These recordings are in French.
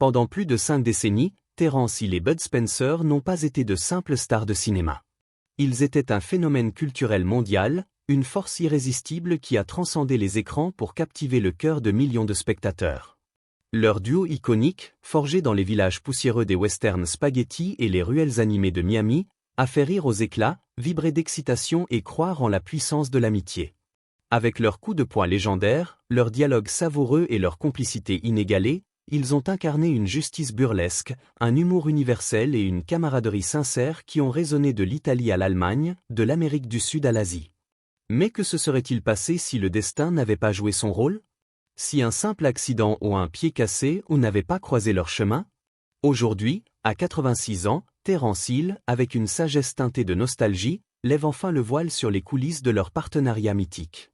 Pendant plus de 5 décennies, Terence Hill et Bud Spencer n'ont pas été de simples stars de cinéma. Ils étaient un phénomène culturel mondial, une force irrésistible qui a transcendé les écrans pour captiver le cœur de millions de spectateurs. Leur duo iconique, forgé dans les villages poussiéreux des westerns spaghetti et les ruelles animées de Miami, a fait rire aux éclats, vibrer d'excitation et croire en la puissance de l'amitié. Avec leurs coups de poing légendaires, leurs dialogues savoureux et leur complicité inégalée, ils ont incarné une justice burlesque, un humour universel et une camaraderie sincère qui ont résonné de l'Italie à l'Allemagne, de l'Amérique du Sud à l'Asie. Mais que se serait-il passé si le destin n'avait pas joué son rôle? Si un simple accident ou un pied cassé ou n'avait pas croisé leur chemin? Aujourd'hui, à 86 ans, Terence Hill, avec une sagesse teintée de nostalgie, lève enfin le voile sur les coulisses de leur partenariat mythique.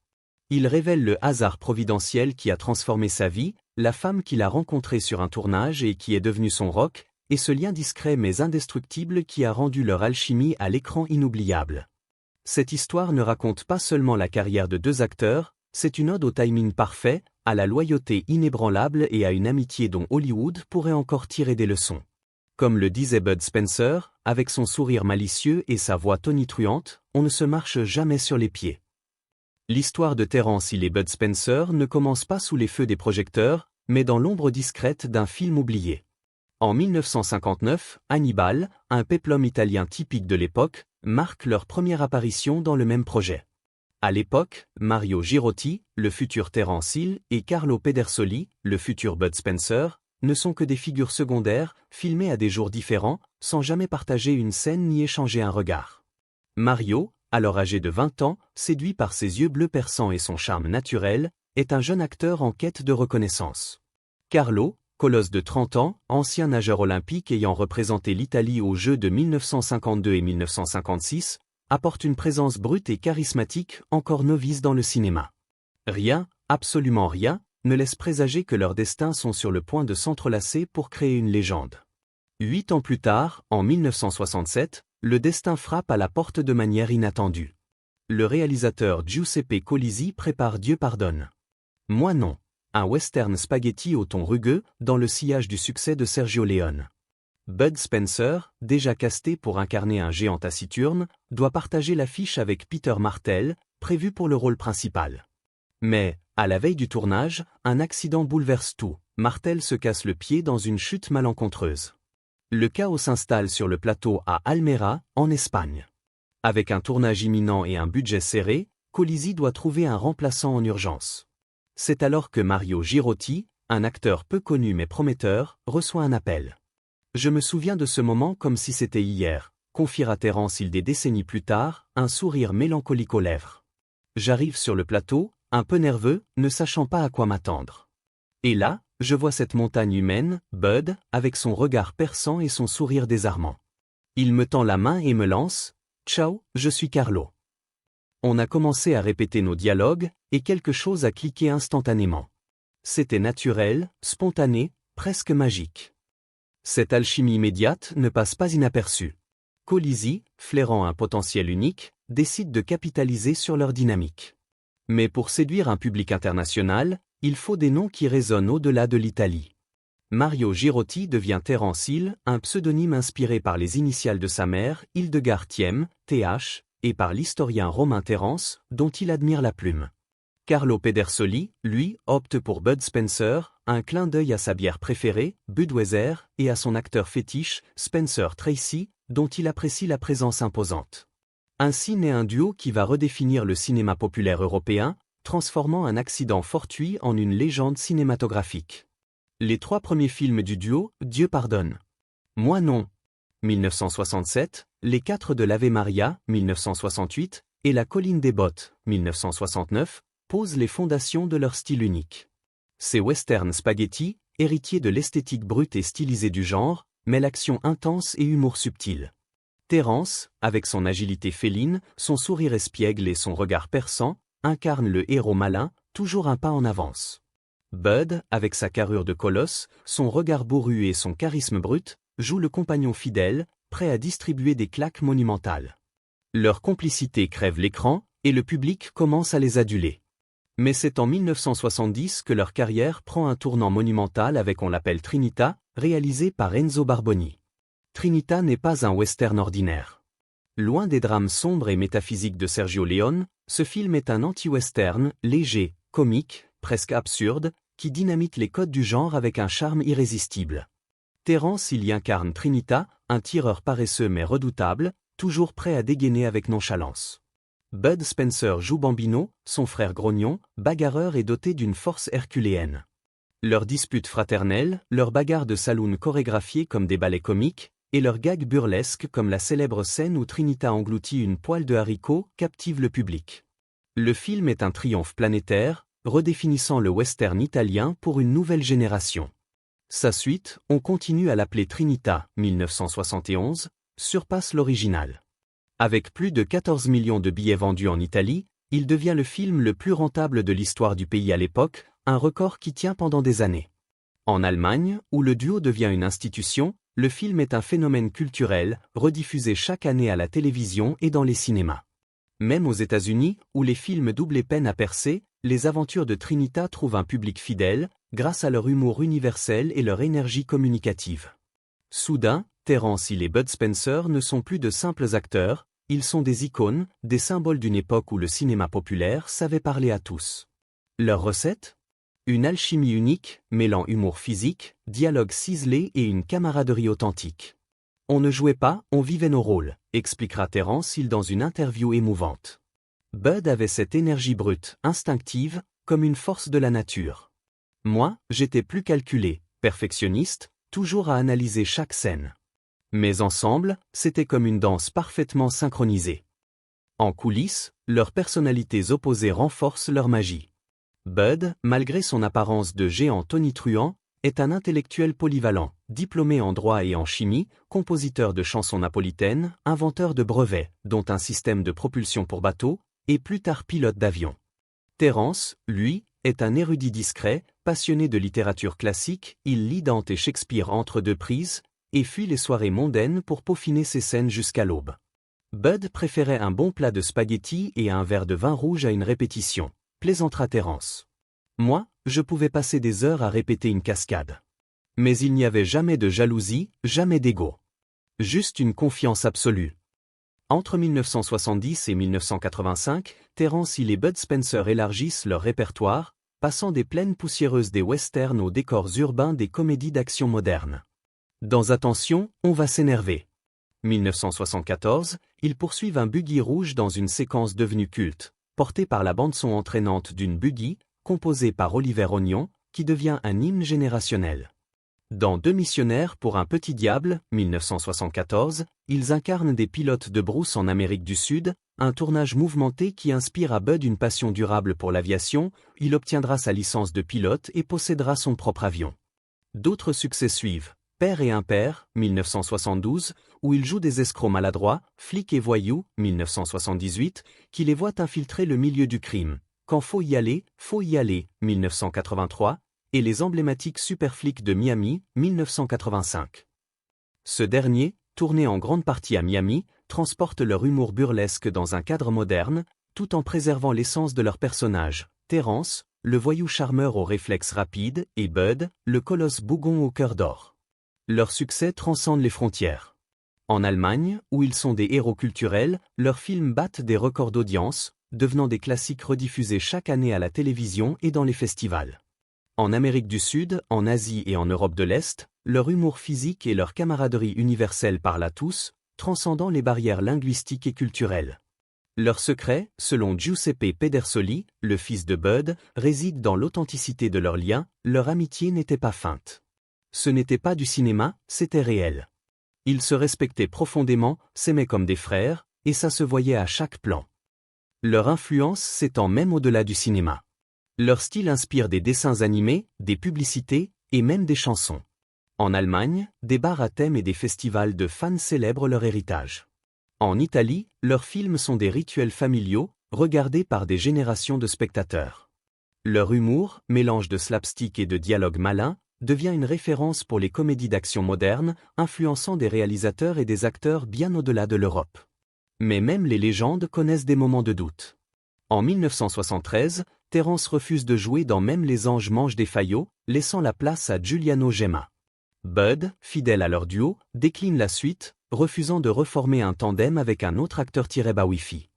Il révèle le hasard providentiel qui a transformé sa vie, la femme qu'il a rencontrée sur un tournage et qui est devenue son rock, et ce lien discret mais indestructible qui a rendu leur alchimie à l'écran inoubliable. Cette histoire ne raconte pas seulement la carrière de deux acteurs, c'est une ode au timing parfait, à la loyauté inébranlable et à une amitié dont Hollywood pourrait encore tirer des leçons. Comme le disait Bud Spencer, avec son sourire malicieux et sa voix tonitruante, on ne se marche jamais sur les pieds. L'histoire de Terence Hill et Bud Spencer ne commence pas sous les feux des projecteurs, mais dans l'ombre discrète d'un film oublié. En 1959, Hannibal, un péplum italien typique de l'époque, marque leur première apparition dans le même projet. À l'époque, Mario Girotti, le futur Terence Hill, et Carlo Pedersoli, le futur Bud Spencer, ne sont que des figures secondaires, filmées à des jours différents, sans jamais partager une scène ni échanger un regard. Mario, alors âgé de 20 ans, séduit par ses yeux bleus perçants et son charme naturel, est un jeune acteur en quête de reconnaissance. Carlo, colosse de 30 ans, ancien nageur olympique ayant représenté l'Italie aux Jeux de 1952 et 1956, apporte une présence brute et charismatique encore novice dans le cinéma. Rien, absolument rien, ne laisse présager que leurs destins sont sur le point de s'entrelacer pour créer une légende. 8 ans plus tard, en 1967, le destin frappe à la porte de manière inattendue. Le réalisateur Giuseppe Colisi prépare Dieu pardonne. Moi non. Un western spaghetti au ton rugueux, dans le sillage du succès de Sergio Leone. Bud Spencer, déjà casté pour incarner un géant taciturne, doit partager l'affiche avec Peter Martell, prévu pour le rôle principal. Mais, à la veille du tournage, un accident bouleverse tout. Martell se casse le pied dans une chute malencontreuse. Le chaos s'installe sur le plateau à Almera, en Espagne. Avec un tournage imminent et un budget serré, Colisi doit trouver un remplaçant en urgence. C'est alors que Mario Girotti, un acteur peu connu mais prometteur, reçoit un appel. Je me souviens de ce moment comme si c'était hier, confiera Terence Hill des décennies plus tard, un sourire mélancolique aux lèvres. J'arrive sur le plateau, un peu nerveux, ne sachant pas à quoi m'attendre. Et là, je vois cette montagne humaine, Bud, avec son regard perçant et son sourire désarmant. Il me tend la main et me lance « Ciao, je suis Carlo ». On a commencé à répéter nos dialogues, et quelque chose a cliqué instantanément. C'était naturel, spontané, presque magique. Cette alchimie immédiate ne passe pas inaperçue. Colisi, flairant un potentiel unique, décide de capitaliser sur leur dynamique. Mais pour séduire un public international, il faut des noms qui résonnent au-delà de l'Italie. Mario Girotti devient Terence Hill, un pseudonyme inspiré par les initiales de sa mère, Hildegard Thiem, TH, et par l'historien romain Terence, dont il admire la plume. Carlo Pedersoli, lui, opte pour Bud Spencer, un clin d'œil à sa bière préférée, Budweiser, et à son acteur fétiche, Spencer Tracy, dont il apprécie la présence imposante. Ainsi naît un duo qui va redéfinir le cinéma populaire européen, transformant un accident fortuit en une légende cinématographique. Les 3 premiers films du duo, Dieu pardonne. Moi non. 1967, Les 4 de l'Ave Maria, 1968, et La colline des bottes, 1969, posent les fondations de leur style unique. Ces westerns spaghetti, héritiers de l'esthétique brute et stylisée du genre, mêlent action intense et humour subtil. Terence, avec son agilité féline, son sourire espiègle et son regard perçant, incarne le héros malin, toujours un pas en avance. Bud, avec sa carrure de colosse, son regard bourru et son charisme brut, joue le compagnon fidèle, prêt à distribuer des claques monumentales. Leur complicité crève l'écran, et le public commence à les aduler. Mais c'est en 1970 que leur carrière prend un tournant monumental avec On l'appelle Trinita, réalisé par Enzo Barboni. Trinita n'est pas un western ordinaire. Loin des drames sombres et métaphysiques de Sergio Leone, ce film est un anti-western, léger, comique, presque absurde, qui dynamite les codes du genre avec un charme irrésistible. Terence y incarne Trinita, un tireur paresseux mais redoutable, toujours prêt à dégainer avec nonchalance. Bud Spencer joue Bambino, son frère grognon, bagarreur et doté d'une force herculéenne. Leurs disputes fraternelles, leurs bagarres de saloon chorégraphiées comme des ballets comiques, et leurs gags burlesques comme la célèbre scène où Trinita engloutit une poêle de haricots captivent le public. Le film est un triomphe planétaire, redéfinissant le western italien pour une nouvelle génération. Sa suite, on continue à l'appeler Trinita, 1971, surpasse l'original. Avec plus de 14 millions de billets vendus en Italie, il devient le film le plus rentable de l'histoire du pays à l'époque, un record qui tient pendant des années. En Allemagne, où le duo devient une institution, le film est un phénomène culturel, rediffusé chaque année à la télévision et dans les cinémas. Même aux États-Unis, où les films doublent peine à percer, les aventures de Trinita trouvent un public fidèle, grâce à leur humour universel et leur énergie communicative. Soudain, Terence Hill et Bud Spencer ne sont plus de simples acteurs, ils sont des icônes, des symboles d'une époque où le cinéma populaire savait parler à tous. Leur recette ? Une alchimie unique, mêlant humour physique, dialogue ciselé et une camaraderie authentique. On ne jouait pas, on vivait nos rôles, expliquera Terence Hill dans une interview émouvante. Bud avait cette énergie brute, instinctive, comme une force de la nature. Moi, j'étais plus calculé, perfectionniste, toujours à analyser chaque scène. Mais ensemble, c'était comme une danse parfaitement synchronisée. En coulisses, leurs personnalités opposées renforcent leur magie. Bud, malgré son apparence de géant tonitruant, est un intellectuel polyvalent, diplômé en droit et en chimie, compositeur de chansons napolitaines, inventeur de brevets, dont un système de propulsion pour bateau, et plus tard pilote d'avion. Terence, lui, est un érudit discret, passionné de littérature classique, il lit Dante et Shakespeare entre deux prises, et fuit les soirées mondaines pour peaufiner ses scènes jusqu'à l'aube. Bud préférait un bon plat de spaghettis et un verre de vin rouge à une répétition, plaisantera Terence. Moi, je pouvais passer des heures à répéter une cascade. Mais il n'y avait jamais de jalousie, jamais d'ego. Juste une confiance absolue. Entre 1970 et 1985, Terence Hill et Bud Spencer élargissent leur répertoire, passant des plaines poussiéreuses des westerns aux décors urbains des comédies d'action modernes. Dans Attention, on va s'énerver. 1974, ils poursuivent un buggy rouge dans une séquence devenue culte, portée par la bande-son entraînante d'une buggy, composée par Oliver Onion, qui devient un hymne générationnel. Dans Deux missionnaires pour un petit diable, 1974, ils incarnent des pilotes de brousse en Amérique du Sud, un tournage mouvementé qui inspire à Bud une passion durable pour l'aviation, il obtiendra sa licence de pilote et possédera son propre avion. D'autres succès suivent. Père et Impair, 1972, où il joue des escrocs maladroits, Flics et voyous, 1978, qui les voient infiltrer le milieu du crime. Quand faut y aller, 1983, et les emblématiques Superflics de Miami, 1985. Ce dernier, tourné en grande partie à Miami, transporte leur humour burlesque dans un cadre moderne, tout en préservant l'essence de leurs personnages. Terence, le voyou charmeur aux réflexes rapides, et Bud, le colosse bougon au cœur d'or. Leur succès transcende les frontières. En Allemagne, où ils sont des héros culturels, leurs films battent des records d'audience, devenant des classiques rediffusés chaque année à la télévision et dans les festivals. En Amérique du Sud, en Asie et en Europe de l'Est, leur humour physique et leur camaraderie universelle parlent à tous, transcendant les barrières linguistiques et culturelles. Leur secret, selon Giuseppe Pedersoli, le fils de Bud, réside dans l'authenticité de leur lien, leur amitié n'était pas feinte. Ce n'était pas du cinéma, c'était réel. Ils se respectaient profondément, s'aimaient comme des frères, et ça se voyait à chaque plan. Leur influence s'étend même au-delà du cinéma. Leur style inspire des dessins animés, des publicités, et même des chansons. En Allemagne, des bars à thème et des festivals de fans célèbrent leur héritage. En Italie, leurs films sont des rituels familiaux, regardés par des générations de spectateurs. Leur humour, mélange de slapstick et de dialogue malin, devient une référence pour les comédies d'action modernes, influençant des réalisateurs et des acteurs bien au-delà de l'Europe. Mais même les légendes connaissent des moments de doute. En 1973, Terence refuse de jouer dans Même les anges mangent des faillots, laissant la place à Giuliano Gemma. Bud, fidèle à leur duo, décline la suite, refusant de reformer un tandem avec un autre acteur Wifi.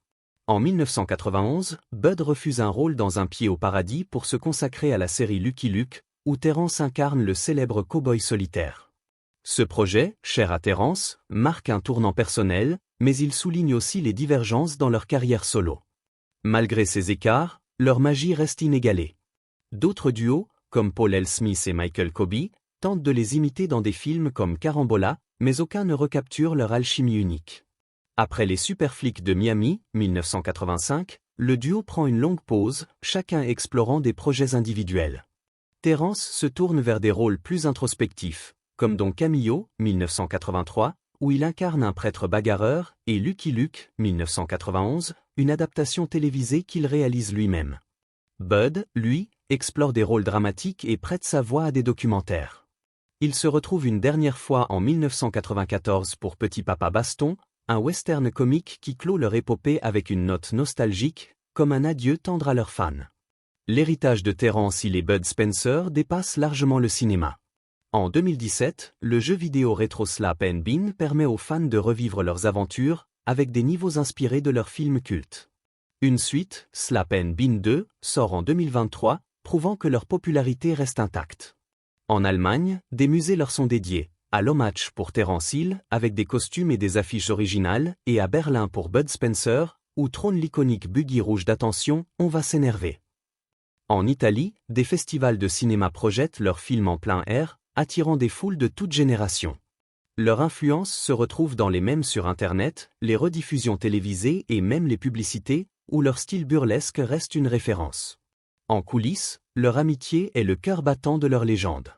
En 1991, Bud refuse un rôle dans Un pied au paradis pour se consacrer à la série Lucky Luke, où Terence incarne le célèbre cow-boy solitaire. Ce projet, cher à Terence, marque un tournant personnel, mais il souligne aussi les divergences dans leur carrière solo. Malgré ces écarts, leur magie reste inégalée. D'autres duos, comme Paul L. Smith et Michael Coby, tentent de les imiter dans des films comme Carambola, mais aucun ne recapture leur alchimie unique. Après les Super Flics de Miami, 1985, le duo prend une longue pause, chacun explorant des projets individuels. Terence se tourne vers des rôles plus introspectifs, comme dans Camillo, 1983, où il incarne un prêtre bagarreur, et Lucky Luke, 1991, une adaptation télévisée qu'il réalise lui-même. Bud, lui, explore des rôles dramatiques et prête sa voix à des documentaires. Il se retrouve une dernière fois en 1994 pour Petit Papa Baston, un western comique qui clôt leur épopée avec une note nostalgique, comme un adieu tendre à leurs fans. L'héritage de Terence Hill et Bud Spencer dépasse largement le cinéma. En 2017, le jeu vidéo rétro Slap & Bean permet aux fans de revivre leurs aventures, avec des niveaux inspirés de leurs films cultes. Une suite, Slap & Bean 2, sort en 2023, prouvant que leur popularité reste intacte. En Allemagne, des musées leur sont dédiés, à Lommatch pour Terence Hill, avec des costumes et des affiches originales, et à Berlin pour Bud Spencer, où trône l'iconique buggy rouge d'attention, on va s'énerver. En Italie, des festivals de cinéma projettent leurs films en plein air, attirant des foules de toutes générations. Leur influence se retrouve dans les mèmes sur Internet, les rediffusions télévisées et même les publicités, où leur style burlesque reste une référence. En coulisses, leur amitié est le cœur battant de leur légende.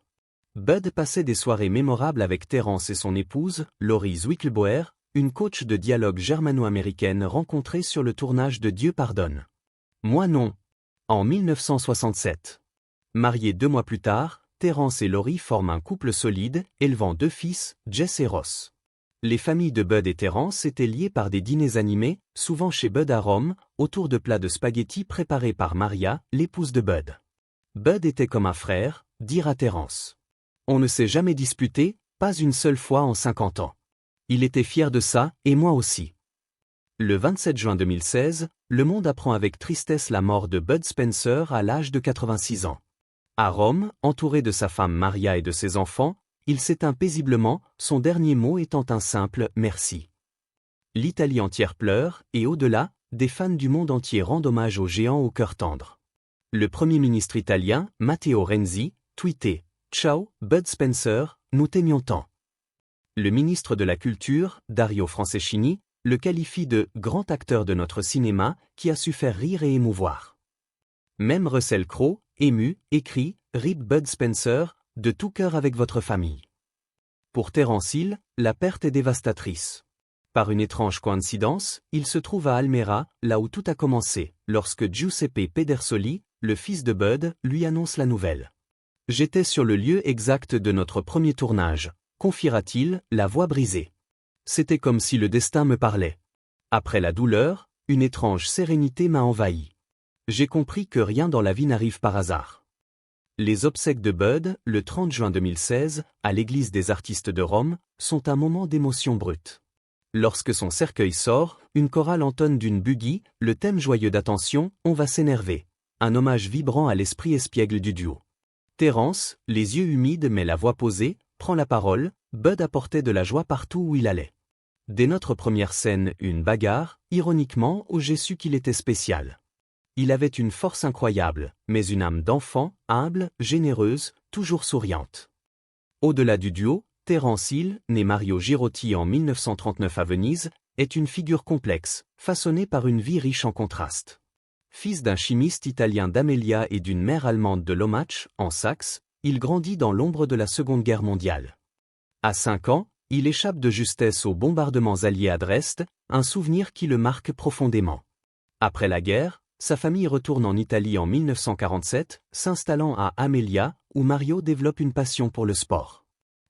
Bud passait des soirées mémorables avec Terence et son épouse, Laurie Zwickelbauer, une coach de dialogue germano-américaine rencontrée sur le tournage de Dieu pardonne. Moi non. En 1967. Mariés 2 mois plus tard, Terence et Laurie forment un couple solide, élevant 2 fils, Jess et Ross. Les familles de Bud et Terence étaient liées par des dîners animés, souvent chez Bud à Rome, autour de plats de spaghettis préparés par Maria, l'épouse de Bud. Bud était comme un frère, dira Terence. On ne s'est jamais disputé, pas une seule fois en 50 ans. Il était fier de ça, et moi aussi. Le 27 juin 2016, le monde apprend avec tristesse la mort de Bud Spencer à l'âge de 86 ans. À Rome, entouré de sa femme Maria et de ses enfants, il s'éteint paisiblement, son dernier mot étant un simple « merci ». L'Italie entière pleure, et au-delà, des fans du monde entier rendent hommage au géant au cœur tendre. Le Premier ministre italien, Matteo Renzi, tweetait « Ciao, Bud Spencer, nous t'aimions tant ». Le ministre de la Culture, Dario Franceschini, le qualifie de « grand acteur de notre cinéma qui a su faire rire et émouvoir ». Même Russell Crowe, ému, écrit « Rip Bud Spencer, de tout cœur avec votre famille ». Pour Terence Hill, la perte est dévastatrice. Par une étrange coïncidence, il se trouve à Almera, là où tout a commencé, lorsque Giuseppe Pedersoli, le fils de Bud, lui annonce la nouvelle. « J'étais sur le lieu exact de notre premier tournage », confiera-t-il, la voix brisée. C'était comme si le destin me parlait. Après la douleur, une étrange sérénité m'a envahi. J'ai compris que rien dans la vie n'arrive par hasard. Les obsèques de Bud, le 30 juin 2016, à l'église des artistes de Rome, sont un moment d'émotion brute. Lorsque son cercueil sort, une chorale entonne d'une buggy, le thème joyeux d'attention, on va s'énerver. Un hommage vibrant à l'esprit espiègle du duo. Terence, les yeux humides mais la voix posée, prend la parole, Bud apportait de la joie partout où il allait. Dès notre première scène, une bagarre, ironiquement, où j'ai su qu'il était spécial. Il avait une force incroyable, mais une âme d'enfant, humble, généreuse, toujours souriante. Au-delà du duo, Terence Hill, né Mario Girotti en 1939 à Venise, est une figure complexe, façonnée par une vie riche en contrastes. Fils d'un chimiste italien d'Amelia et d'une mère allemande de Lommatch, en Saxe, il grandit dans l'ombre de la Seconde Guerre mondiale. À 5 ans, il échappe de justesse aux bombardements alliés à Dresde, un souvenir qui le marque profondément. Après la guerre, sa famille retourne en Italie en 1947, s'installant à Amelia, où Mario développe une passion pour le sport.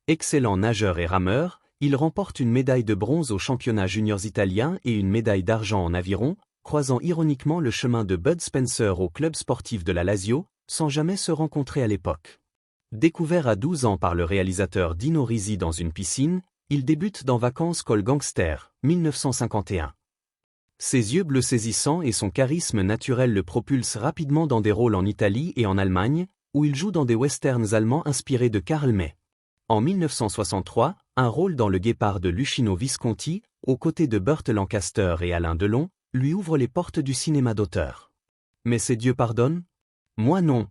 Excellent nageur et rameur, il remporte une médaille de bronze aux championnats juniors italiens et une médaille d'argent en aviron, croisant ironiquement le chemin de Bud Spencer au club sportif de la Lazio, sans jamais se rencontrer à l'époque. Découvert à 12 ans par le réalisateur Dino Risi dans une piscine, il débute dans Vacances col Gangster, 1951. Ses yeux bleus saisissants et son charisme naturel le propulsent rapidement dans des rôles en Italie et en Allemagne, où il joue dans des westerns allemands inspirés de Karl May. En 1963, un rôle dans Le Guépard de Luchino Visconti, aux côtés de Burt Lancaster et Alain Delon, lui ouvre les portes du cinéma d'auteur. Mais c'est Dieu pardonne ? Moi non.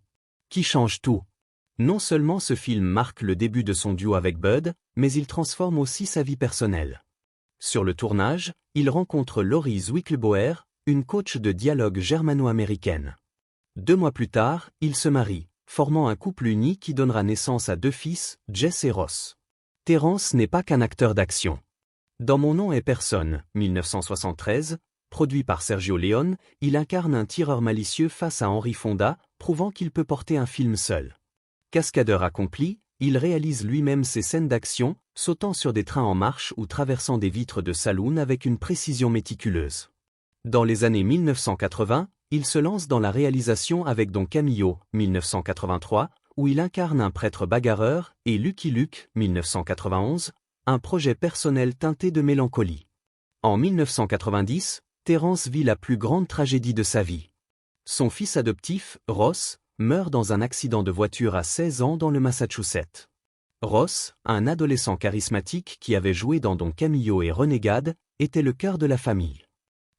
Qui change tout ? Non seulement ce film marque le début de son duo avec Bud, mais il transforme aussi sa vie personnelle. Sur le tournage, il rencontre Laurie Zwickelbauer, une coach de dialogue germano-américaine. 2 mois plus tard, ils se marient, formant un couple uni qui donnera naissance à 2 fils, Jess et Ross. Terrence n'est pas qu'un acteur d'action. Dans Mon nom est personne, 1973, produit par Sergio Leone, il incarne un tireur malicieux face à Henry Fonda, prouvant qu'il peut porter un film seul. Cascadeur accompli, il réalise lui-même ses scènes d'action, sautant sur des trains en marche ou traversant des vitres de saloon avec une précision méticuleuse. Dans les années 1980, il se lance dans la réalisation avec Don Camillo, 1983, où il incarne un prêtre bagarreur, et Lucky Luke, 1991, un projet personnel teinté de mélancolie. En 1990, Terrence vit la plus grande tragédie de sa vie. Son fils adoptif, Ross, meurt dans un accident de voiture à 16 ans dans le Massachusetts. Ross, un adolescent charismatique qui avait joué dans Don Camillo et Renegade, était le cœur de la famille.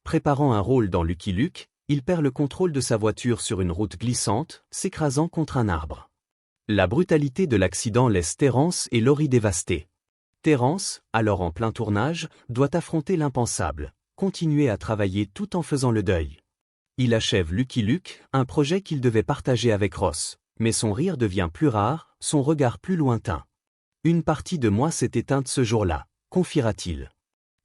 Préparant un rôle dans Lucky Luke, il perd le contrôle de sa voiture sur une route glissante, s'écrasant contre un arbre. La brutalité de l'accident laisse Terrence et Laurie dévastés. Terrence, alors en plein tournage, doit affronter l'impensable, continuer à travailler tout en faisant le deuil. Il achève Lucky Luke, un projet qu'il devait partager avec Ross, mais son rire devient plus rare, son regard plus lointain. Une partie de moi s'est éteinte ce jour-là, confiera-t-il.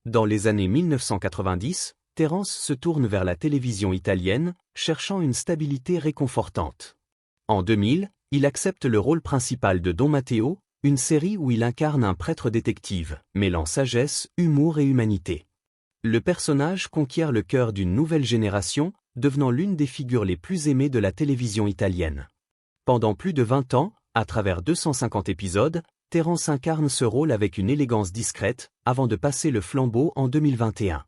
Dans les années 1990, Terrence se tourne vers la télévision italienne, cherchant une stabilité réconfortante. En 2000, il accepte le rôle principal de Don Matteo, une série où il incarne un prêtre détective, mêlant sagesse, humour et humanité. Le personnage conquiert le cœur d'une nouvelle génération, devenant l'une des figures les plus aimées de la télévision italienne. Pendant plus de 20 ans, à travers 250 épisodes, Terrence incarne ce rôle avec une élégance discrète, avant de passer le flambeau en 2021.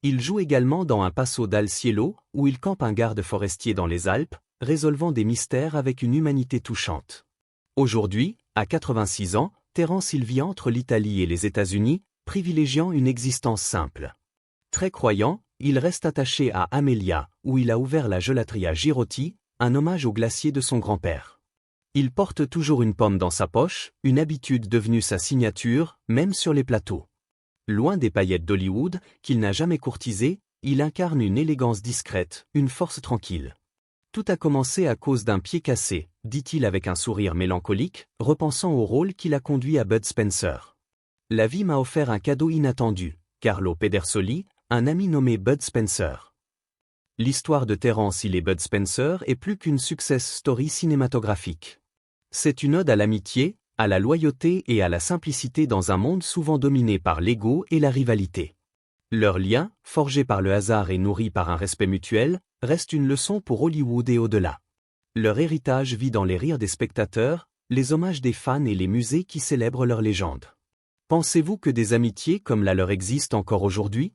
Il joue également dans Un Passo dal Cielo, où il campe un garde forestier dans les Alpes, résolvant des mystères avec une humanité touchante. Aujourd'hui, à 86 ans, Terrence vit entre l'Italie et les États-Unis, privilégiant une existence simple. Très croyant, il reste attaché à Amelia, où il a ouvert la Gelateria Girotti, un hommage au glacier de son grand-père. Il porte toujours une pomme dans sa poche, une habitude devenue sa signature, même sur les plateaux. Loin des paillettes d'Hollywood, qu'il n'a jamais courtisées, il incarne une élégance discrète, une force tranquille. Tout a commencé à cause d'un pied cassé, dit-il avec un sourire mélancolique, repensant au rôle qu'il a conduit à Bud Spencer. La vie m'a offert un cadeau inattendu, Carlo Pedersoli, un ami nommé Bud Spencer. L'histoire de Terrence et Bud Spencer est plus qu'une success story cinématographique. C'est une ode à l'amitié, à la loyauté et à la simplicité dans un monde souvent dominé par l'ego et la rivalité. Leur lien, forgé par le hasard et nourri par un respect mutuel, reste une leçon pour Hollywood et au-delà. Leur héritage vit dans les rires des spectateurs, les hommages des fans et les musées qui célèbrent leur légende. Pensez-vous que des amitiés comme la leur existent encore aujourd'hui ?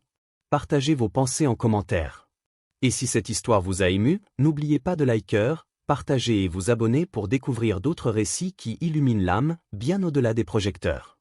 Partagez vos pensées en commentaire. Et si cette histoire vous a ému, n'oubliez pas de liker, partager et vous abonner pour découvrir d'autres récits qui illuminent l'âme, bien au-delà des projecteurs.